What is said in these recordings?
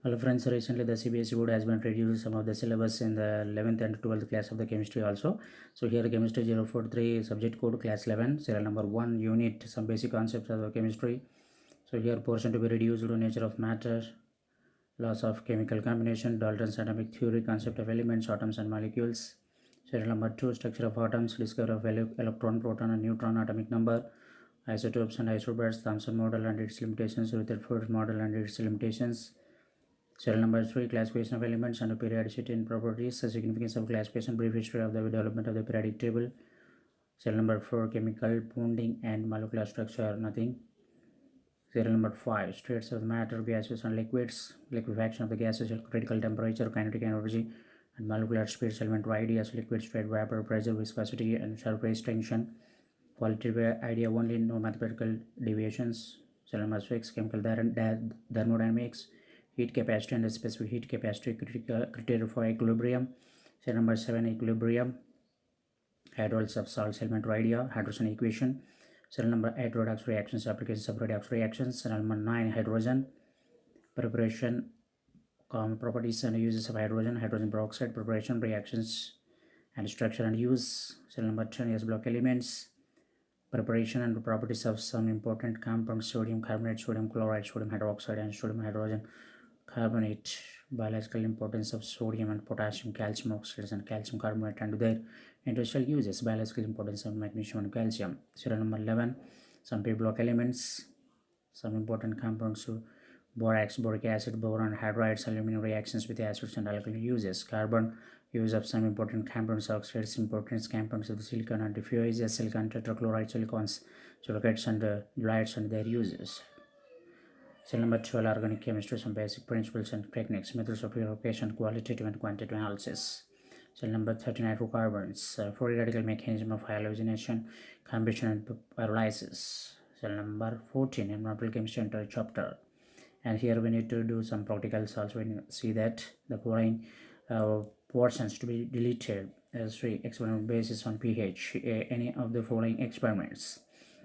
Hello friends, recently the Cbse board has been reduced some of the syllabus in the 11th and 12th class of the chemistry also. So here chemistry 043 subject code class 11 serial number 1 unit some basic concepts of the chemistry. So here portion to be reduced to nature of matter, laws of chemical combination, Dalton's atomic theory, concept of elements, atoms and molecules. Serial number 2 structure of atoms, discovery of electron, proton and neutron atomic number, isotopes and isobars, Thomson model and its limitations, Rutherford model and its limitations. Serial number 3 classification of elements and periodicity and properties, the significance of classification, brief history of the development of the periodic table. Serial number 4 chemical bonding and molecular structure, nothing. Serial number 5 states of matter, gases and liquids, liquefaction of the gases at critical temperature, kinetic energy and molecular speed, element ideas, liquid state, vapor, pressure, viscosity and surface tension. Qualitative idea only, no mathematical deviations. Serial number 6 chemical thermodynamics, heat capacity and specific heat capacity criteria for equilibrium. Serial number 7 equilibrium, hydrolysis of salts, element idea, hydrogen equation. Serial number 8 redox reactions, applications of redox reactions. Serial number 9 hydrogen, preparation, common properties and uses of hydrogen, hydrogen peroxide, preparation, reactions and structure and use. Serial number 10 is block elements, preparation and properties of some important compounds, sodium carbonate, sodium chloride, sodium hydroxide and sodium hydrogen carbonate, biological importance of sodium and potassium, calcium oxides and calcium carbonate and their industrial uses, biological importance of magnesium and calcium. Serial number 11 some P block elements, some important compounds, borax, boric acid, boron, hydrides, aluminum reactions with acids and alkyl uses, carbon use of some important compounds, oxides, important compounds of the silicon and diffuses, silicon tetrachloride, silicons, silicates and lights and their uses. Serial number 12 organic chemistry, some basic principles and techniques, methods of purification, qualitative and quantitative analysis. Serial number 13 hydrocarbons, free radical mechanism of halogenation, combustion and pyrolysis. Serial number 14 environmental chemistry entire chapter. And here we need to do some practicals also. We see that the following portions to be deleted as 3 experimental basis on pH. Any of the following experiments: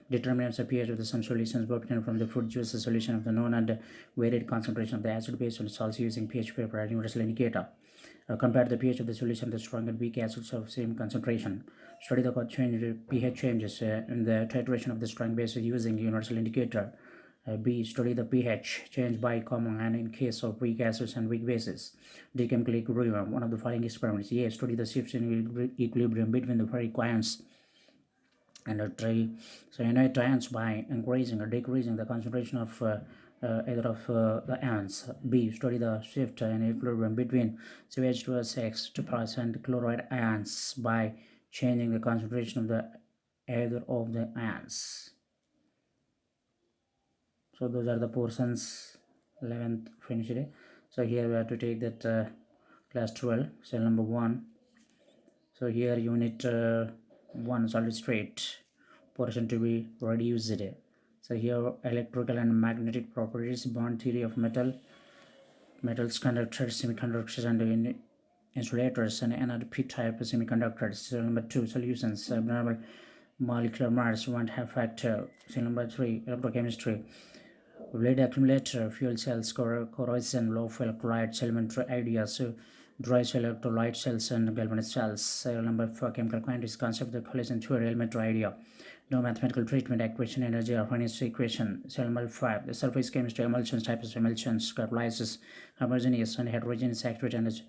determinants of pH of some solutions obtained from the fruit juice, a solution of the known and varied concentration of the acid base and salts using pH paper and universal indicator. Compare the pH of the solution of the strong and weak acids of same concentration. Study the pH changes in the titration of the strong base using universal indicator. B. Study the pH change by common and in case of weak acids and weak bases. D. Chemical equilibrium. One of the following experiments. A. Study the shifts in equilibrium between the ferric ions and try cyanide ions by increasing or decreasing the concentration of either of the ions. B. Study the shift in equilibrium between CH2SX and chloride ions by changing the concentration of the either of the ions. So those are the portions 11th finished. So here we have to take that class 12 cell number 1. So here unit 1 solid state portion to be reduced. So here electrical and magnetic properties, bond theory of metals, conductors, semiconductors and insulators and another p-type semiconductors. So number 2 solutions, abnormal molecular mass, one-half factor. So number 3 electrochemistry, lead accumulator, fuel cells, corrosion, low electrolyte, elementary ideas, dry cell electrolyte cells and galvanic cells. Serial number 4 chemical quantities, concept of collision theory, elementary idea, no mathematical treatment, equation, energy or finance equation. Serial number 5 the surface chemistry, emulsions, types of emulsions, catalysis, homogeneous and heterogeneous activity and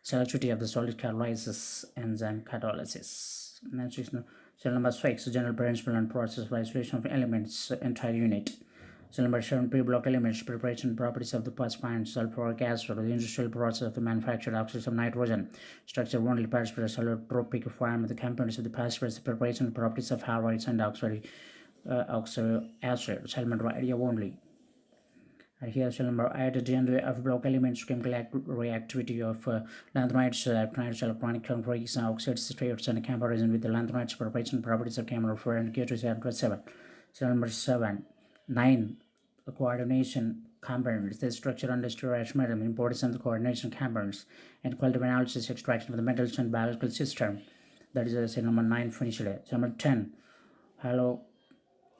selectivity of the solid, catalysis, enzyme catalysis. Serial number 6 general principle and process of isolation of elements, entire unit. Serial number 7 pre-block elements, preparation properties of the phosphine, sulfuric acid, the industrial process of the manufactured oxides of nitrogen, structure only phosphorus, allotropic form of the components of the phosphorus, preparation properties of halides and oxide acid, elementary idea only. And here serial number 8 generally of block elements, chemical reactivity of lanthanides, actinides, electronic conformations, oxide states and comparison with the lanthanides, preparation properties of chemical for indicators. 7 serial number 9 the coordination components, the structure and storage metal, importance of the coordination components, and qualitative analysis, extraction of the metals and biological system. That is number 9 finished. Number 10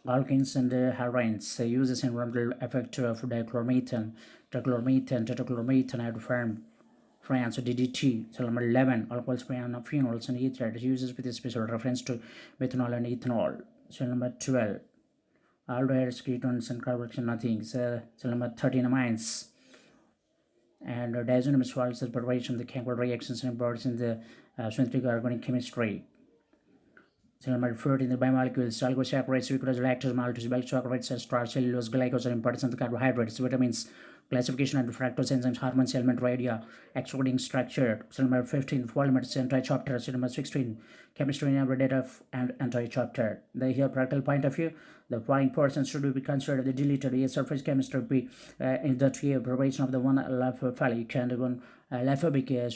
alkenes and halogens, uses environmental effect of dichloromethane, trichloromethane, tetrachloromethane, hydroform, France, DDT. So number 11, alcohol phenols and ether uses with a special reference to methanol and ethanol. So number 12, aldehydes, ketones, and carboxyl nothing. So number 13, amines. And diazonamide salts is preparation of the chemical reactions and products in the synthetic organic chemistry. So number 14, the biomolecules, oligosaccharides, sucrose, lactose, maltose, bulk saccharides, starch, cellulose, glycose are importance of the carbohydrates, vitamins, classification and fructose enzymes, hormones, element, radii, excluding structure. So number 15, polymers, anti-chapter. So number 16, chemistry and data and anti-chapter. The here practical point of view, the following portions should be considered the deleted. A, surface chemistry, B, in the three preparation of the one liphophilic and one liphobic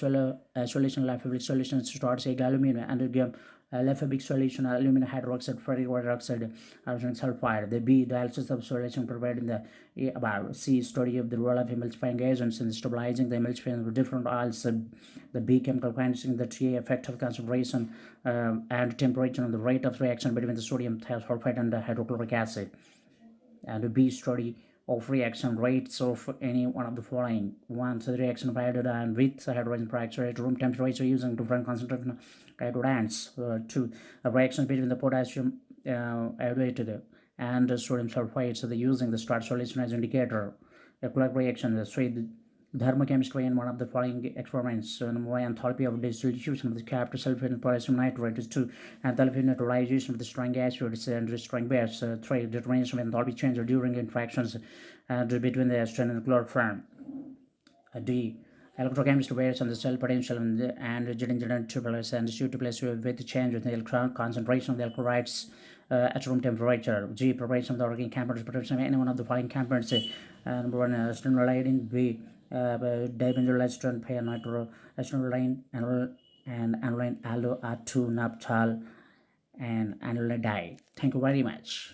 solution, liphophilic solution starts a aluminum and liphobic solution, aluminum hydroxide, ferric hydroxide, hydrogen sulfide. The B, dialysis of solution provided in the A above. C, study of the role of emulsifying agents in stabilizing the emulsification of different oils. The B, chemical quantity, the T, effect of concentration and temperature and the rate of reaction between the sodium sulfide and the hydrochloric acid. And B, study of reaction rates of any one of the following. One, so the reaction of iodine with hydrogen peroxide at room temperature using different concentration of iodines. Two, a reaction between the potassium iodide and the sodium sulfide, so the using the starch solution as indicator. A clock reaction, the three, thermochemistry in one of the following experiments. Number one, enthalpy of dissolution of the capital sulfate and potassium nitrate. Is two, enthalpy neutralization of the strong acids and the strong base. Three, determination of enthalpy change during interactions between the acetone and chloroform. D, electrochemistry based on the cell potential and Zn plus and Cu2 plus with change in the electron concentration of the electrolytes at room temperature. G, preparation of the organic compounds, preparation of any one of the following compounds. Number one, acetylene. B, dibenzyl acetone, pair nitro acetylene, and aniline aldo R2 naphthol and aniline di. Thank you very much.